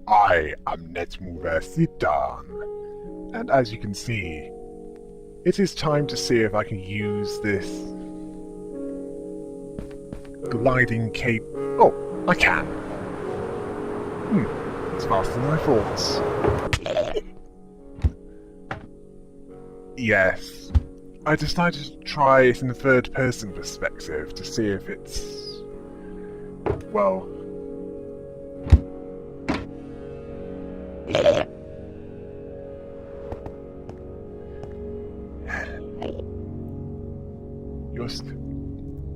I am NetMoverSitan, and as you can see, it is time to see if I can use this gliding cape. Oh, I can. It's faster than I thought. Yes, I decided to try it in the third-person perspective to see if it's, well,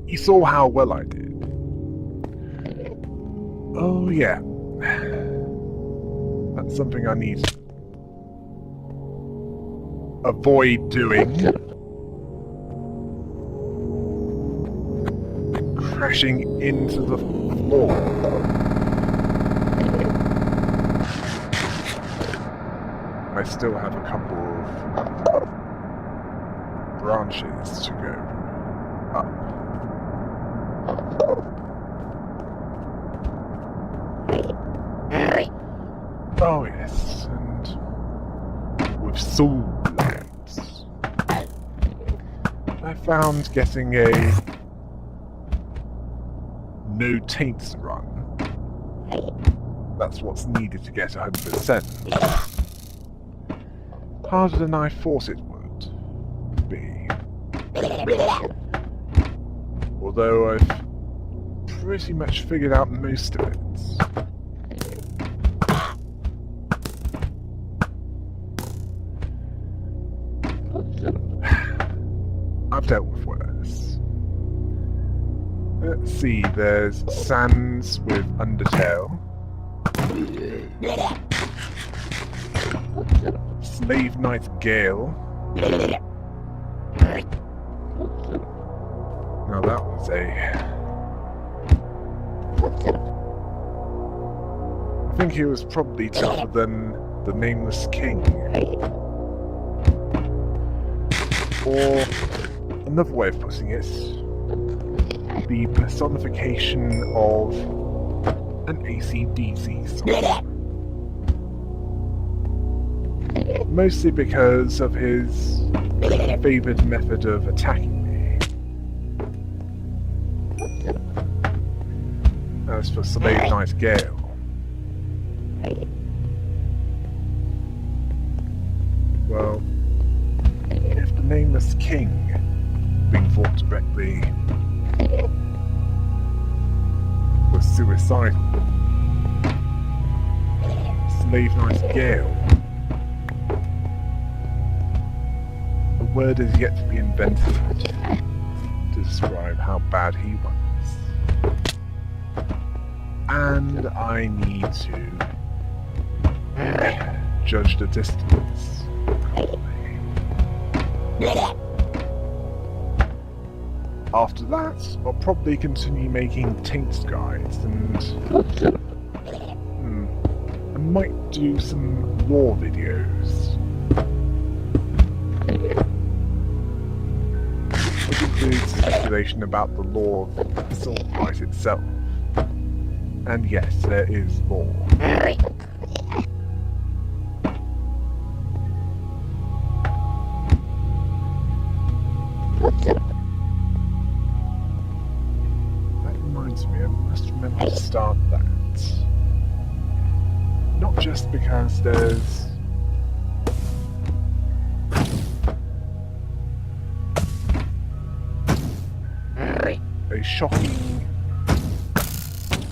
you saw how well I did. Oh yeah, that's something I need to avoid doing. Crashing into the floor. I still have a couple of branches to go up. Oh yes, and with soul blades, I found getting a no taints run. That's what's needed to get 100%. Harder than I thought it would be. Although I've pretty much figured out most of it. I've dealt with worse. Let's see, there's Sands with Undertale. Slave Knight Gale. Now that was I think he was probably tougher than the Nameless King. Or, another way of putting it, the personification of an AC/DC song. Mostly because of his favoured method of attacking me. As for Slave Knight Gale, well, if the Nameless King being fought directly was suicidal, Slave Knight Gale, a word is yet to be invented to describe how bad he was. And I need to judge the distance. After that, I'll probably continue making taints guides and I might do some lore videos. Which includes speculation about the lore of the Soulblight itself. And yes, there is lore. That reminds me, I must remember to start that. Not just because there's a shocking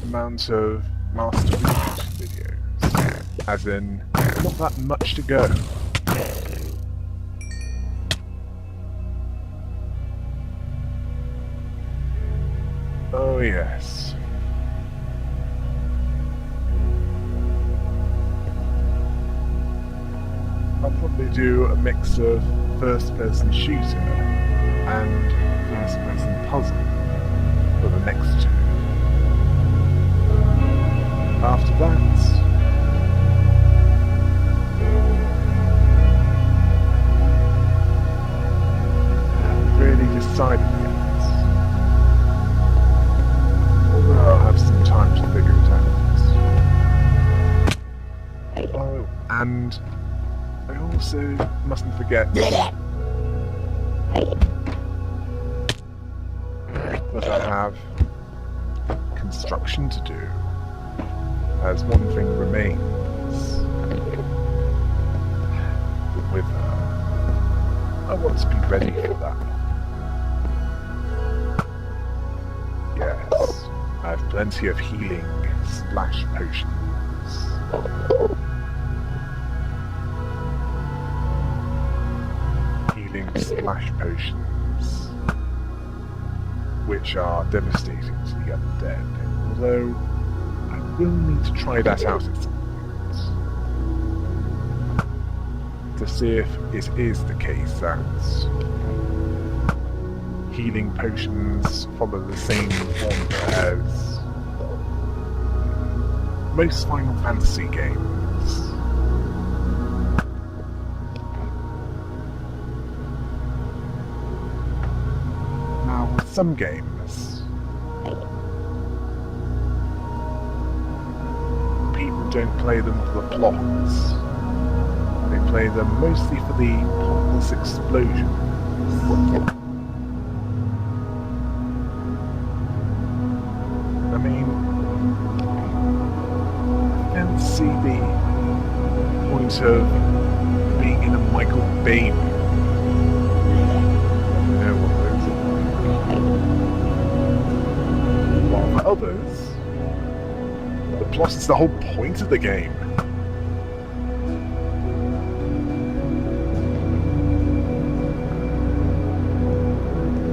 amount of Master Reboot videos. As in, not that much to go. Oh yes. I'll probably do a mix of first-person shooter and first-person puzzle for the next two. After that, I haven't really decided yet. Although I'll have some time to figure it out. And I also mustn't forget that I have construction to do, as one thing remains. The wither. I want to be ready for that. Yes, I have plenty of healing splash potions. Healing splash potions, which are devastating to the undead. Although, I will need to try that out at some point. To see if it is the case that healing potions follow the same formula as most Final Fantasy games. Now, with some games, people don't play them for the plots. They play them mostly for the pointless explosions. I mean, I can see the point of being in a Michael Bay movie. You know what those are like. While for others, the plot is the whole point of the game.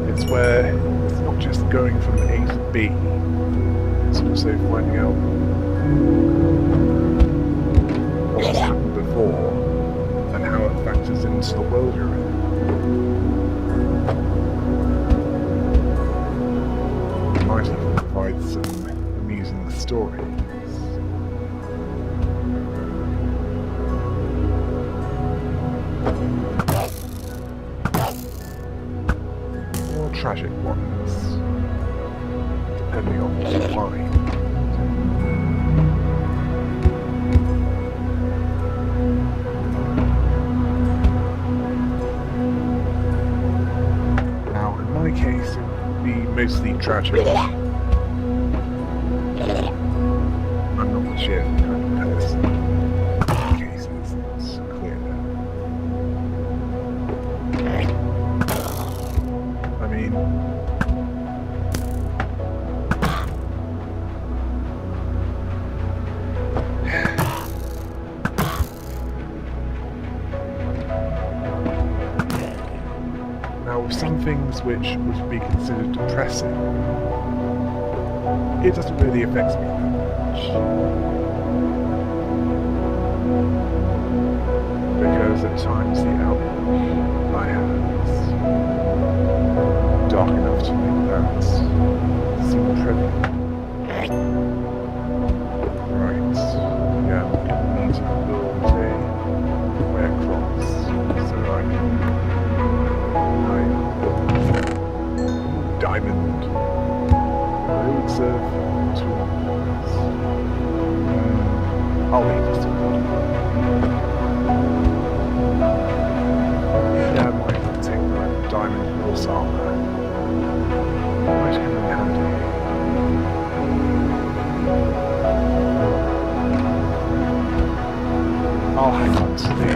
It's where it's not just going from A to B. It's also finding out what's happened before and how it factors into the world you're in. It might even provide some amusing stories. Or tragic ones, depending on what you find. Now, in my case, it would be mostly tragic. I'm not the cheerful kind of person. In cases, it's clear. I mean, now, with some things which would be considered depressing, it doesn't really affect me that much. Because at times the outlook I have is dark enough to make that seem trivial. Right, yeah, we need to build a square cross so I can diamond loads of tools. I'll leave this one. Yeah, I might take the diamond horse armor. Might come in handy. I'll hang on to the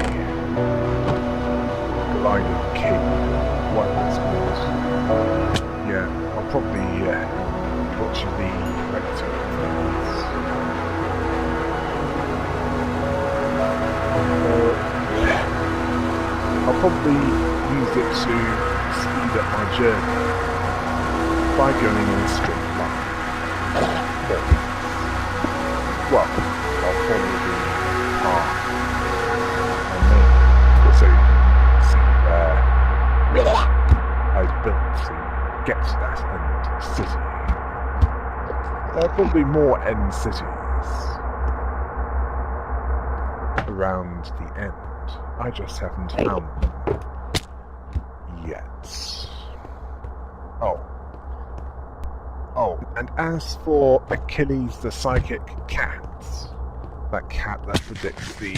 gliding cape, what it's called. Yeah, I'll probably butcher the vector things. I'll probably use it to speed up my journey by going in a straight line. Well, I'll follow the path I made, so you can see where I built to get to that end city. There are probably more end cities around the end. I just haven't found them yet. Oh, and as for Achilles the psychic cat, that cat that predicts the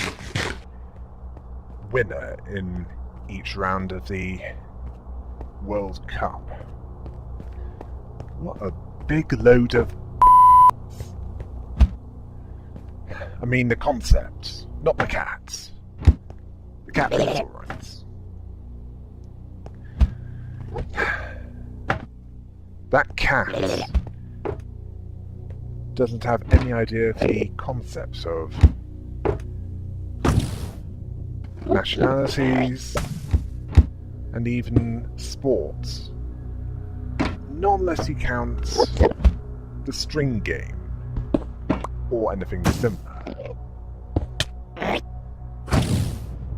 winner in each round of the World Cup. What a big load of... I mean the concept, not the cats. The cat is alright. That cat doesn't have any idea of the concepts of nationalities and even sports. Not unless he counts the string game or anything similar.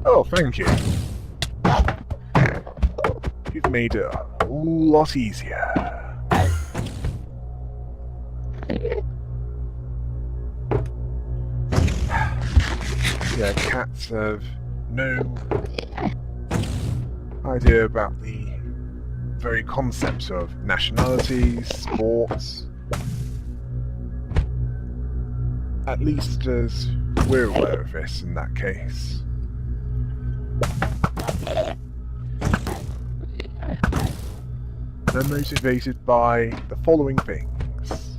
Oh, thank you. You've made it a lot easier. Yeah, cats have no idea about the very concepts of nationalities, sports, at least as we're aware of this in that case. They're motivated by the following things: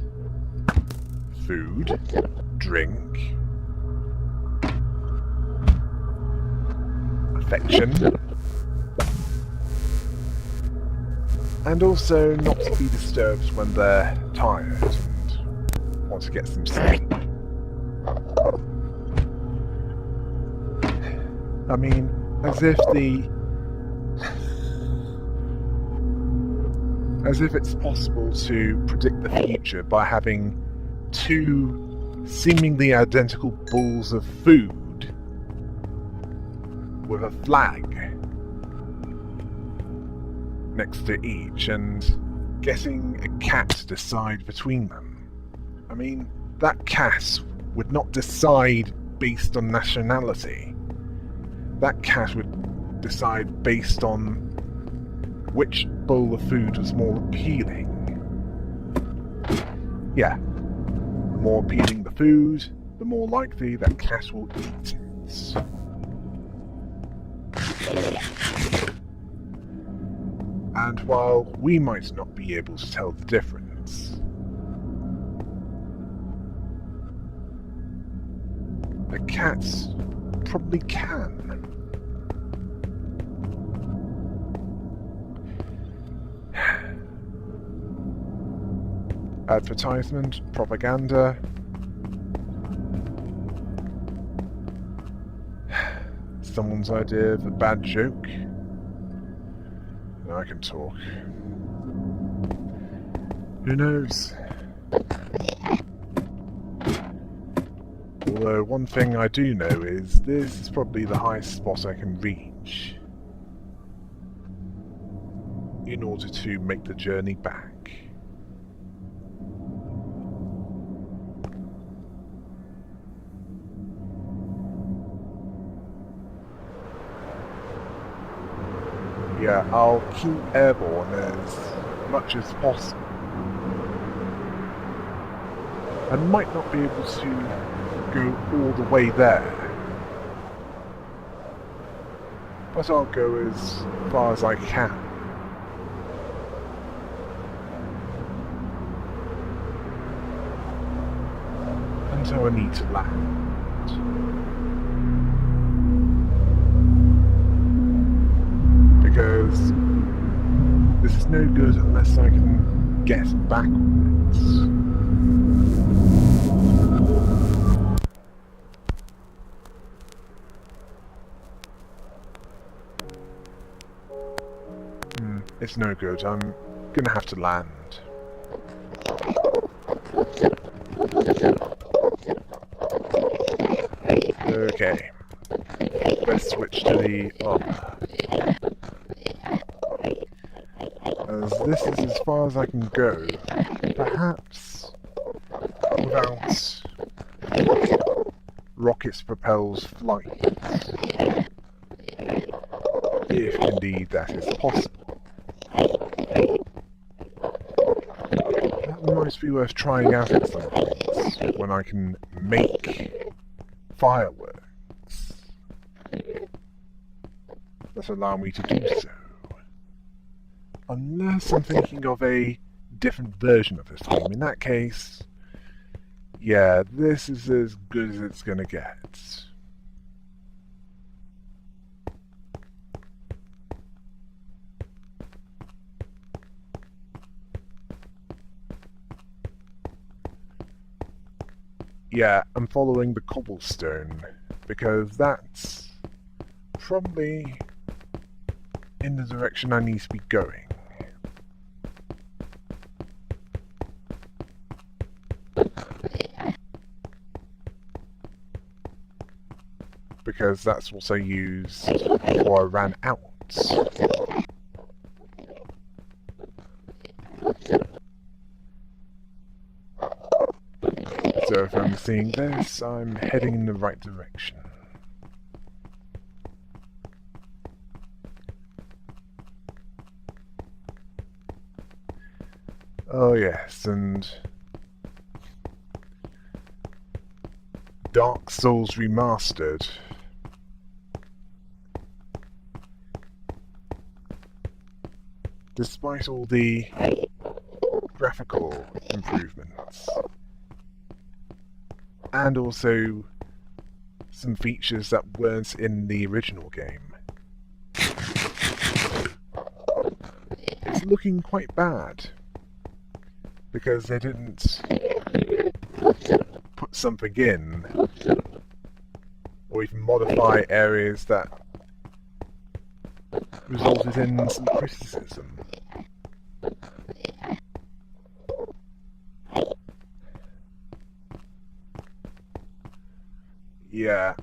food, drink, affection, and also not to be disturbed when they're tired and want to get some sleep. I mean, as if it's possible to predict the future by having two seemingly identical bowls of food with a flag next to each and getting a cat to decide between them. I mean, that cat would not decide based on nationality. That cat would decide based on which bowl of food was more appealing. Yeah, the more appealing the food, the more likely that cat will eat it. And while we might not be able to tell the difference, the cats probably can. Advertisement, propaganda. Someone's idea of a bad joke. Now I can talk. Who knows? Although one thing I do know is this is probably the highest spot I can reach in order to make the journey back. Yeah, I'll keep airborne as much as possible. I might not be able to go all the way there, but I'll go as far as I can. Until I need to land. Because this is no good unless I can get backwards. It's no good. I'm gonna have to land. Okay. Let's switch to the up. As this is as far as I can go, perhaps without rockets propels flight, if indeed that is possible. That might be worth trying out at some point, when I can make fireworks. not allow me to do so. Unless I'm thinking of a different version of this game. In that case, yeah, this is as good as it's gonna get. Yeah, I'm following the cobblestone, because that's probably in the direction I need to be going. Because that's what I used before I ran out. So if I'm seeing this, I'm heading in the right direction. Oh yes, and Dark Souls Remastered. Despite all the graphical improvements, and also some features that weren't in the original game, it's looking quite bad, because they didn't put something in, or even modify areas that resulted in some criticism. Yeah.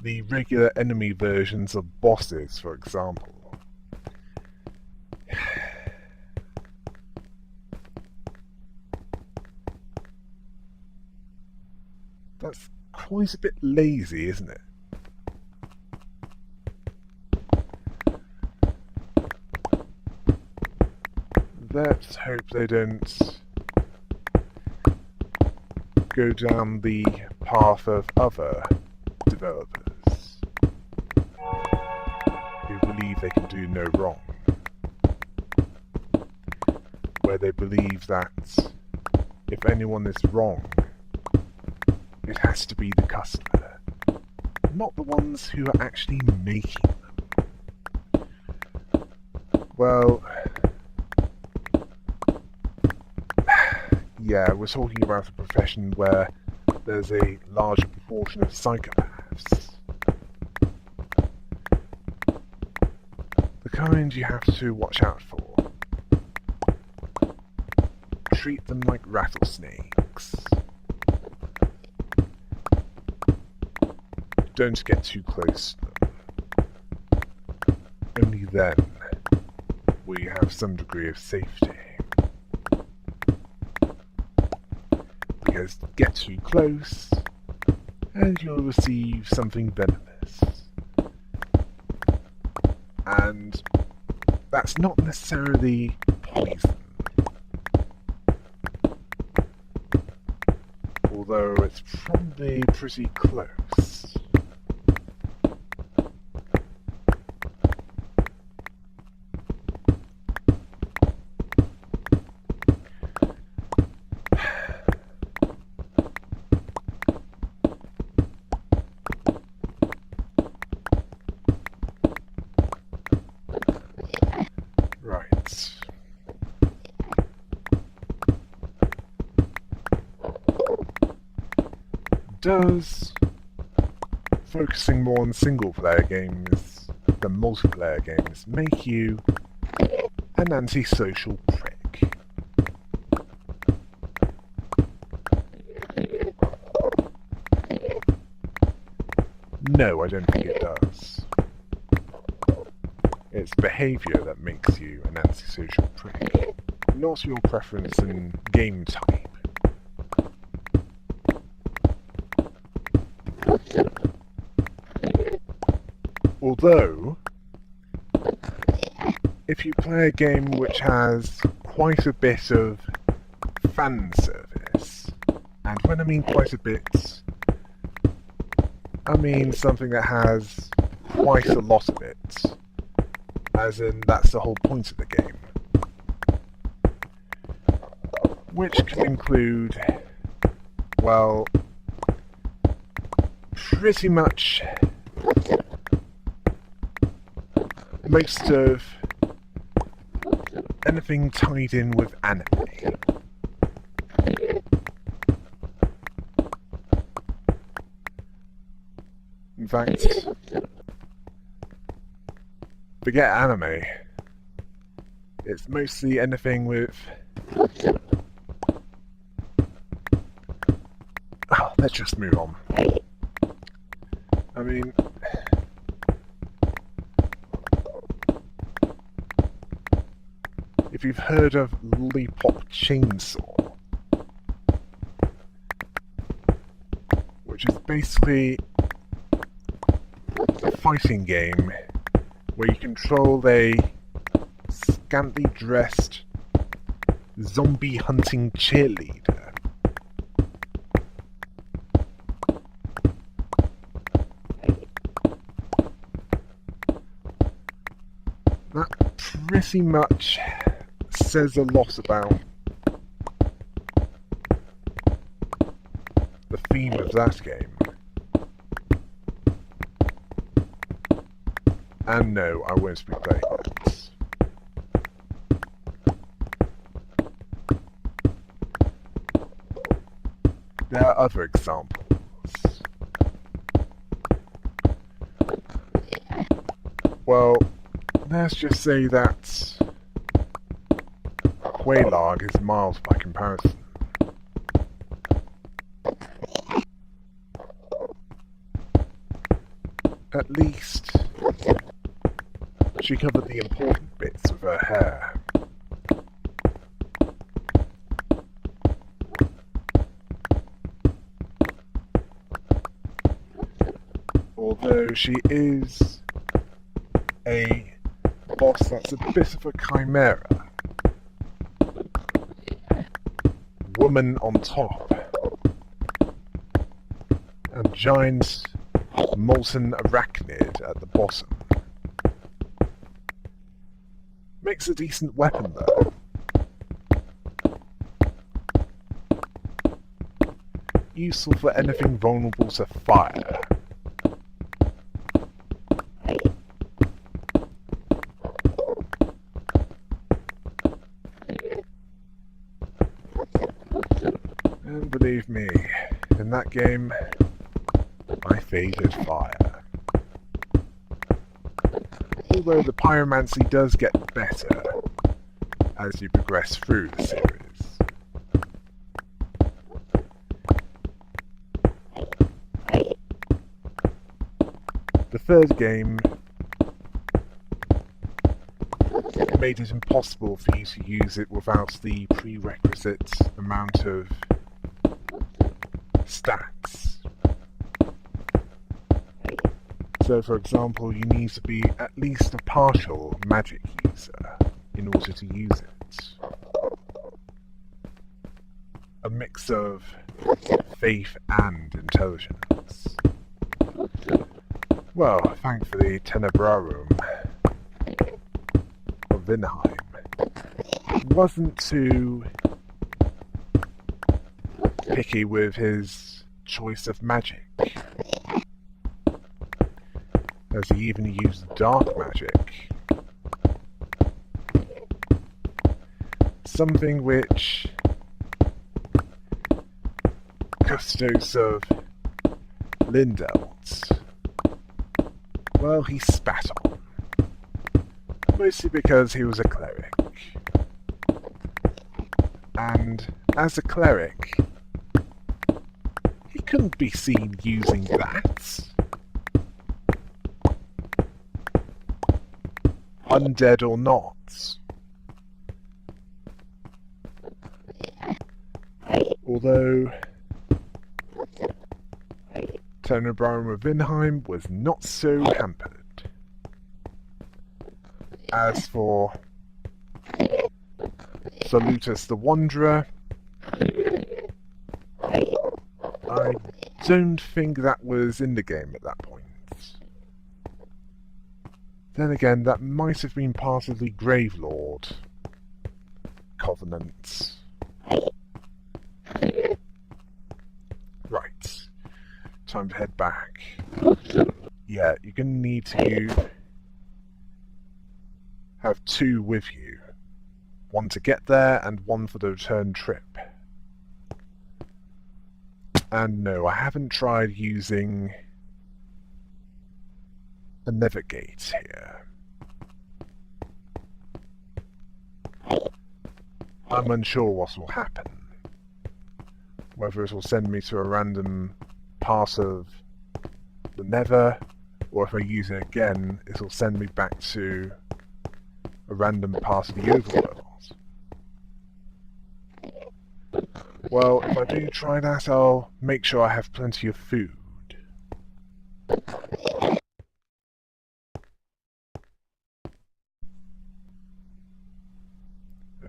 The regular enemy versions of bosses, for example. That's quite a bit lazy, isn't it? Let's hope they don't go down the path of other developers who believe they can do no wrong. Where they believe that if anyone is wrong, it has to be the customer, not the ones who are actually making them. Well, yeah, we're talking about a profession where there's a larger proportion of psychopaths. The kind you have to watch out for. Treat them like rattlesnakes. Don't get too close to them. Only then will you have some degree of safety. Because get too close, and you'll receive something venomous. And that's not necessarily poison. Although it's probably pretty close. Does focusing more on single-player games than multiplayer games make you an antisocial prick? No, I don't think it does. It's behaviour that makes you an antisocial prick, not your preference in game type. Although, if you play a game which has quite a bit of fan service, and when I mean quite a bit, I mean something that has quite a lot of it. As in, that's the whole point of the game. Which can include, well, pretty much most of anything tied in with anime. In fact, forget anime. It's mostly anything with... Oh, let's just move on. I mean... If you've heard of Lollipop Chainsaw, which is basically a fighting game where you control a scantily dressed zombie hunting cheerleader. That pretty much says a lot about the theme of that game. And no, I won't be playing that. There are other examples. Well, let's just say that Quelaag is mild by comparison. At least she covered the important bits with her hair. Although she is a boss that's a bit of a chimera. Woman on top. A giant molten arachnid at the bottom. Makes a decent weapon though. Useful for anything vulnerable to fire. And believe me, in that game, I favored fire. Although the pyromancy does get better as you progress through the series. The third game made it impossible for you to use it without the prerequisite amount of stats. So, for example, you need to be at least a partial magic user in order to use it. A mix of faith and intelligence. Well, thankfully, Tenebrarum of Vinheim wasn't too picky with his choice of magic. As he even used dark magic. Something which Custos of Lindelt, well, he spat on. Mostly because he was a cleric. And as a cleric, he couldn't be seen using that. Undead or not. Although Tenebrarum of Vinheim was not so hampered. As for Salutus the Wanderer, I don't think that was in the game at that point. Then again, that might have been part of the Gravelord Covenant. Right. Time to head back. Yeah, you're gonna need to have two with you. One to get there, and one for the return trip. And no, I haven't tried using a navigate here. I'm unsure what will happen. Whether it will send me to a random part of the Nether, or if I use it again, it will send me back to a random part of the overworld. Well, if I do try that, I'll make sure I have plenty of food.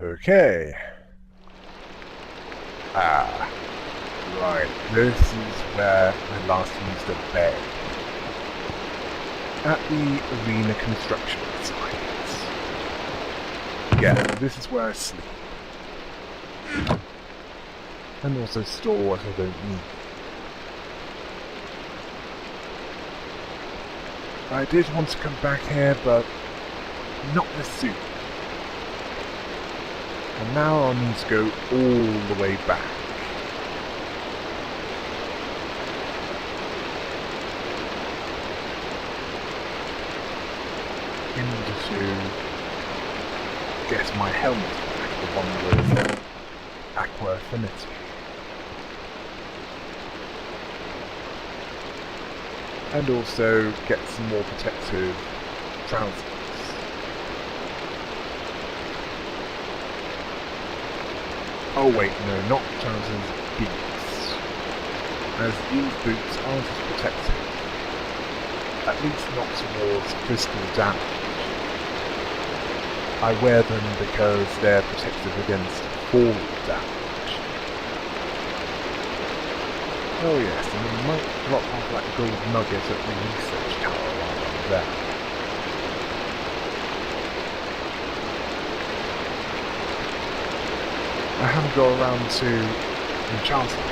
Okay. Right, this is where I last used a bed. At the arena construction site. Yeah, this is where I sleep. And also store what I don't need. I did want to come back here, but not this soon. And now I'll need to go all the way back. To get my helmet back, the one with Aqua Affinity. And also get some more protective trousers. Oh wait, no, not trousers, boots. As these boots aren't as protective. At least not towards physical damage. I wear them because they're protective against fall damage. Oh yes, and we might drop off that gold nugget at the research tower while I'm there. I haven't got around to enchanting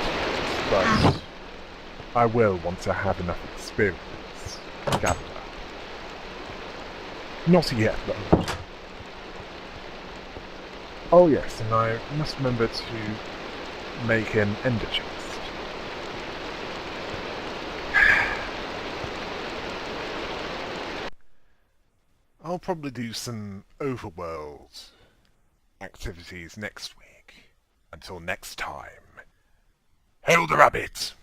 yet, but I will once I have enough experience gathered up. Not yet though. Oh yes, and I must remember to make an ender chest. I'll probably do some overworld activities next week. Until next time, hail the rabbit!